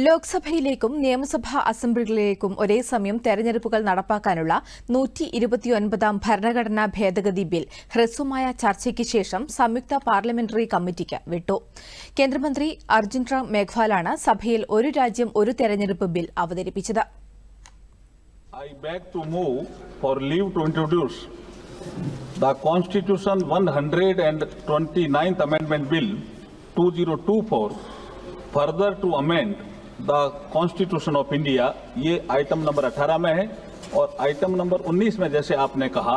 ലോക്സഭയിലേക്കും നിയമസഭാ അസംബ്ലികളിലേക്കും ഒരേ സമയം തെരഞ്ഞെടുപ്പുകൾ നടപ്പാക്കാനുള്ള 129ാം ഭരണഘടനാ ഭേദഗതി ബിൽ ഹ്രസ്വമായ ചർച്ചയ്ക്ക് ശേഷം സംയുക്ത പാർലമെന്ററി കമ്മിറ്റിക്ക് വിട്ടു. കേന്ദ്രമന്ത്രി അർജുൻ റാം മേഘ്വാലാണ് സഭയിൽ ഒരു രാജ്യം ഒരു തെരഞ്ഞെടുപ്പ് ബിൽ അവതരിപ്പിച്ചത്. I beg to move for leave to introduce the Constitution 129th Amendment Bill 2024 further to amend the Constitution of India. ये आइटम नंबर 18 में है और आइटम नंबर 19 में जैसे आपने कहा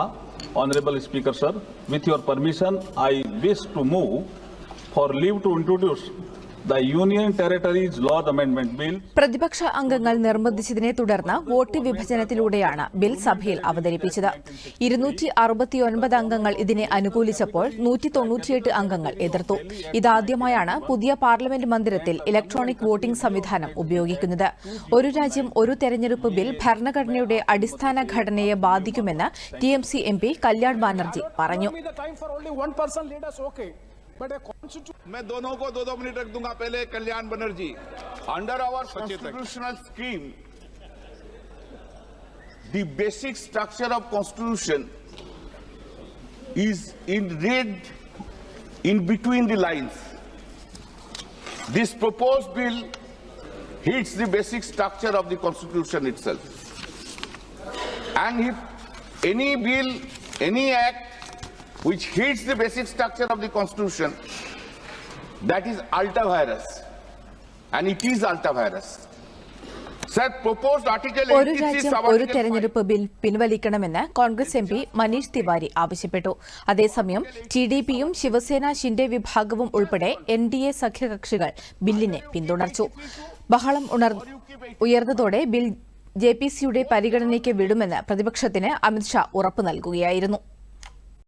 honourable speaker sir, with your permission I wish to move for leave to introduce the Union Territories Law Amendment Bill. പ്രതിപക്ഷ അംഗങ്ങൾ നിർബന്ധിച്ചതിനെ തുടർന്ന് വോട്ട് വിഭജനത്തിലൂടെയാണ് ബിൽ സഭയിൽ അവതരിപ്പിച്ചത്. 269 അംഗങ്ങൾ ഇതിനെ അനുകൂലിച്ചപ്പോൾ 198 അംഗങ്ങൾ എതിർത്തു. ഇതാദ്യമായാണ് പുതിയ പാർലമെന്റ് മന്ദിരത്തിൽ ഇലക്ട്രോണിക് വോട്ടിംഗ് സംവിധാനം ഉപയോഗിക്കുന്നത്. ഒരു രാജ്യം ഒരു തെരഞ്ഞെടുപ്പ് ബിൽ ഭരണഘടനയുടെ അടിസ്ഥാന ഘടനയെ ബാധിക്കുമെന്ന് ടിഎംസി എംപി കല്യാൺ ബാനർജി പറഞ്ഞു. मैं दोनों को 2-2 मिनट रख दूंगा. पहले Kalyan Banerjee, under our constitutional scheme the basic structure of constitution is read in between the lines. This proposed bill hits the basic structure of the constitution itself, and if any bill, any act which hits the basic structure of the constitution, that is ultra virus, and it is ultra virus. Sir, proposed article 86 ഒരു രാജ്യം ഒരു തെരഞ്ഞെടുപ്പ് bill പിൻവലിക്കണമെന്ന് Congress MP Manish Tiwari ആവശ്യപ്പെട്ടു. അതേസമയം ടിഡിപിയും ശിവസേന ഷിൻഡെ വിഭാഗവും ഉൾപ്പെടെ NDA സഖ്യകക്ഷികൾ ബില്ലിനെ പിന്തുണച്ചു. ബഹളം ഉയർന്നതോടെ ബിൽ ജെപിസിയുടെ പരിഗണനയ്ക്ക് വിടുമെന്ന് പ്രതിപക്ഷത്തിന് അമിത്ഷാ ഉറപ്പു നൽകുകയായിരുന്നു.